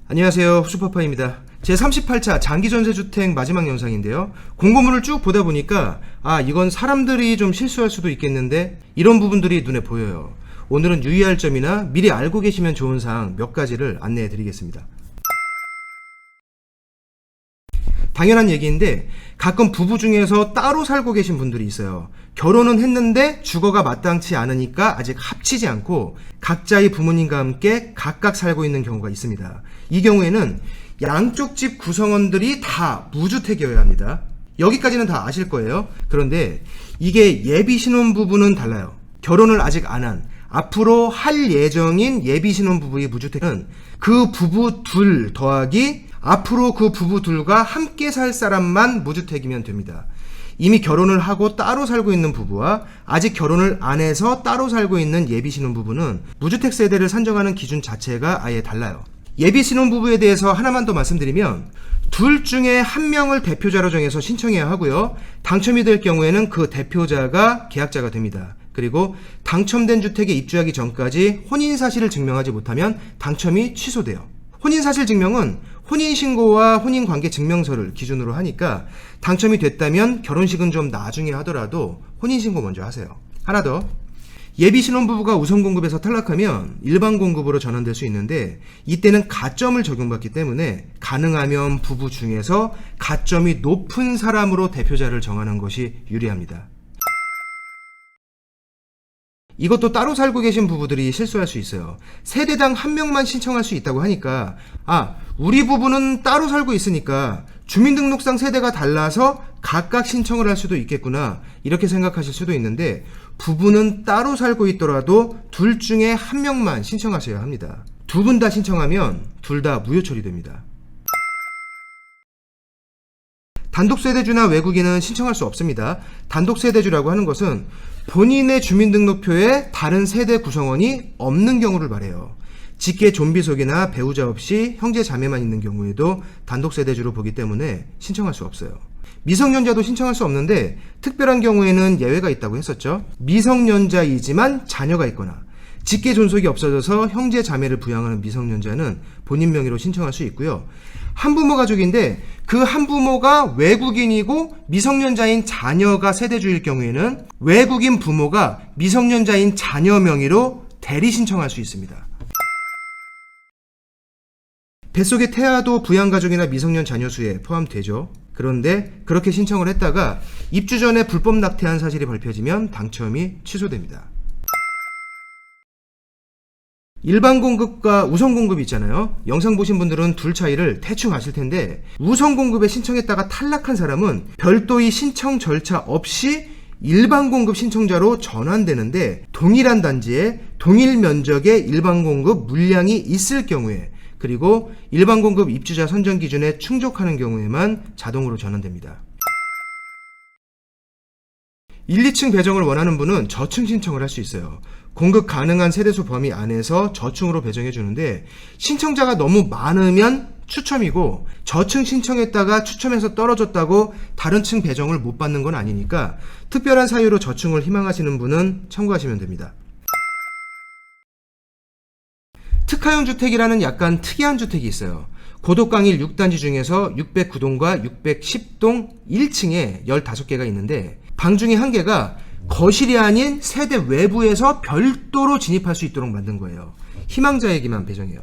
안녕하세요, 슈퍼파입니다. 제38차 장기전세주택 마지막 영상인데요. 공고문을 쭉 보다 보니까 이건 사람들이 좀 실수할 수도 있겠는데 이런 부분들이 눈에 보여요. 오늘은 유의할 점이나 미리 알고 계시면 좋은 사항 몇 가지를 안내해 드리겠습니다. 당연한 얘기인데 가끔 부부 중에서 따로 살고 계신 분들이 있어요. 결혼은 했는데 주거가 마땅치 않으니까 아직 합치지 않고 각자의 부모님과 함께 각각 살고 있는 경우가 있습니다. 이 경우에는 양쪽 집 구성원들이 다 무주택이어야 합니다. 여기까지는 다 아실 거예요. 그런데 이게 예비 신혼부부는 달라요. 결혼을 아직 안 한, 앞으로 할 예정인 예비 신혼부부의 무주택은 그 부부 둘 더하기 앞으로 그 부부 둘과 함께 살 사람만 무주택이면 됩니다. 이미 결혼을 하고 따로 살고 있는 부부와 아직 결혼을 안 해서 따로 살고 있는 예비 신혼부부는 무주택 세대를 산정하는 기준 자체가 아예 달라요. 예비 신혼부부에 대해서 하나만 더 말씀드리면 둘 중에 한 명을 대표자로 정해서 신청해야 하고요. 당첨이 될 경우에는 그 대표자가 계약자가 됩니다. 그리고 당첨된 주택에 입주하기 전까지 혼인사실을 증명하지 못하면 당첨이 취소돼요. 혼인사실 증명은 혼인신고와 혼인관계 증명서를 기준으로 하니까 당첨이 됐다면 결혼식은 좀 나중에 하더라도 혼인신고 먼저 하세요. 하나 더, 예비 신혼부부가 우선 공급에서 탈락하면 일반 공급으로 전환될 수 있는데 이때는 가점을 적용받기 때문에 가능하면 부부 중에서 가점이 높은 사람으로 대표자를 정하는 것이 유리합니다. 이것도 따로 살고 계신 부부들이 실수할 수 있어요. 세대당 한 명만 신청할 수 있다고 하니까 우리 부부는 따로 살고 있으니까 주민등록상 세대가 달라서 각각 신청을 할 수도 있겠구나 이렇게 생각하실 수도 있는데 부부는 따로 살고 있더라도 둘 중에 한 명만 신청하셔야 합니다. 두 분 다 신청하면 둘 다 무효 처리됩니다. 단독세대주나 외국인은 신청할 수 없습니다. 단독세대주라고 하는 것은 본인의 주민등록표에 다른 세대 구성원이 없는 경우를 말해요. 직계 존비속이나 배우자 없이 형제 자매만 있는 경우에도 단독세대주로 보기 때문에 신청할 수 없어요. 미성년자도 신청할 수 없는데 특별한 경우에는 예외가 있다고 했었죠. 미성년자이지만 자녀가 있거나 직계 존속이 없어져서 형제 자매를 부양하는 미성년자는 본인 명의로 신청할 수 있고요. 한부모 가족인데 그 한부모가 외국인이고 미성년자인 자녀가 세대주일 경우에는 외국인 부모가 미성년자인 자녀 명의로 대리 신청할 수 있습니다. 뱃속의 태아도 부양가족이나 미성년 자녀 수에 포함되죠. 그런데 그렇게 신청을 했다가 입주 전에 불법 낙태한 사실이 밝혀지면 당첨이 취소됩니다. 일반 공급과 우선 공급이 있잖아요. 영상 보신 분들은 둘 차이를 대충 아실 텐데 우선 공급에 신청했다가 탈락한 사람은 별도의 신청 절차 없이 일반 공급 신청자로 전환되는데 동일한 단지에 동일 면적의 일반 공급 물량이 있을 경우에 그리고 일반 공급 입주자 선정 기준에 충족하는 경우에만 자동으로 전환됩니다. 1, 2층 배정을 원하는 분은 저층 신청을 할 수 있어요. 공급 가능한 세대수 범위 안에서 저층으로 배정해 주는데 신청자가 너무 많으면 추첨이고 저층 신청했다가 추첨해서 떨어졌다고 다른 층 배정을 못 받는 건 아니니까 특별한 사유로 저층을 희망하시는 분은 참고하시면 됩니다. 특화형 주택이라는 약간 특이한 주택이 있어요. 고도강일 6단지 중에서 609동과 610동 1층에 15개가 있는데 방 중에 한 개가 거실이 아닌 세대 외부에서 별도로 진입할 수 있도록 만든 거예요. 희망자에게만 배정해요.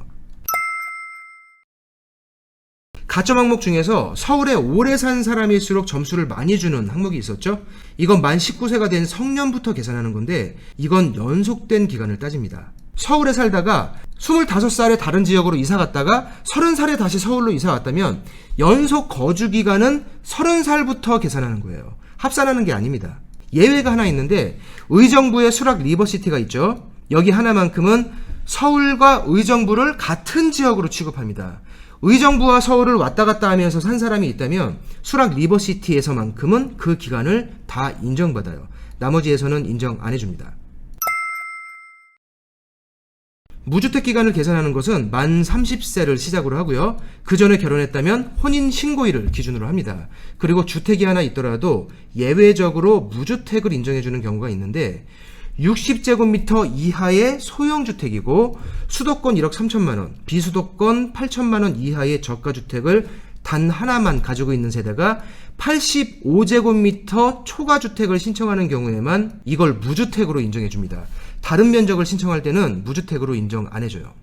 가점 항목 중에서 서울에 오래 산 사람일수록 점수를 많이 주는 항목이 있었죠. 이건 만 19세가 된 성년부터 계산하는 건데 이건 연속된 기간을 따집니다. 서울에 살다가 25살에 다른 지역으로 이사 갔다가 30살에 다시 서울로 이사 왔다면 연속 거주 기간은 30살부터 계산하는 거예요. 합산하는 게 아닙니다. 예외가 하나 있는데 의정부에 수락 리버시티가 있죠. 여기 하나만큼은 서울과 의정부를 같은 지역으로 취급합니다. 의정부와 서울을 왔다 갔다 하면서 산 사람이 있다면 수락 리버시티에서만큼은 그 기간을 다 인정받아요. 나머지에서는 인정 안 해줍니다. 무주택 기간을 계산하는 것은 만 30세를 시작으로 하고요. 그 전에 결혼했다면 혼인신고일을 기준으로 합니다. 그리고 주택이 하나 있더라도 예외적으로 무주택을 인정해주는 경우가 있는데 60제곱미터 이하의 소형주택이고 수도권 1억 3천만 원, 비수도권 8천만 원 이하의 저가주택을 단 하나만 가지고 있는 세대가 85제곱미터 초과주택을 신청하는 경우에만 이걸 무주택으로 인정해 줍니다. 다른 면적을 신청할 때는 무주택으로 인정 안 해줘요.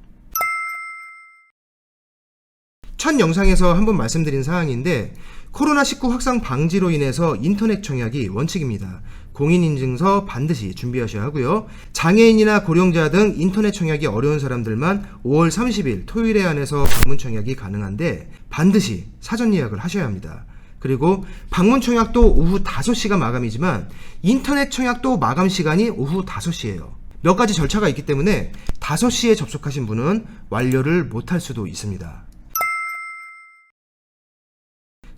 첫 영상에서 한번 말씀드린 사항인데 코로나19 확산 방지로 인해서 인터넷 청약이 원칙입니다. 공인인증서 반드시 준비하셔야 하고요. 장애인이나 고령자 등 인터넷 청약이 어려운 사람들만 5월 30일 토요일에 한해서 방문 청약이 가능한데 반드시 사전 예약을 하셔야 합니다. 그리고 방문 청약도 오후 5시가 마감이지만 인터넷 청약도 마감 시간이 오후 5시예요. 몇 가지 절차가 있기 때문에 5시에 접속하신 분은 완료를 못할 수도 있습니다.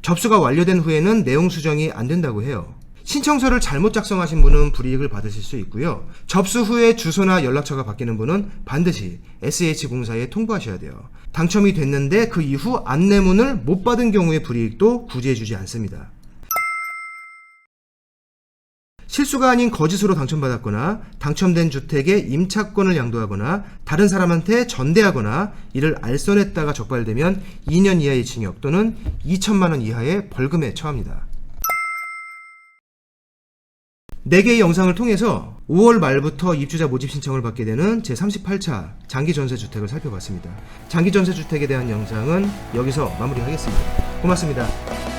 접수가 완료된 후에는 내용 수정이 안 된다고 해요. 신청서를 잘못 작성하신 분은 불이익을 받으실 수 있고요. 접수 후에 주소나 연락처가 바뀌는 분은 반드시 SH공사에 통보하셔야 돼요. 당첨이 됐는데 그 이후 안내문을 못 받은 경우의 불이익도 구제해주지 않습니다. 실수가 아닌 거짓으로 당첨받았거나 당첨된 주택에 임차권을 양도하거나 다른 사람한테 전대하거나 이를 알선했다가 적발되면 2년 이하의 징역 또는 2천만 원 이하의 벌금에 처합니다. 4개의 영상을 통해서 5월 말부터 입주자 모집 신청을 받게 되는 제38차 장기전세주택을 살펴봤습니다. 장기전세주택에 대한 영상은 여기서 마무리하겠습니다. 고맙습니다.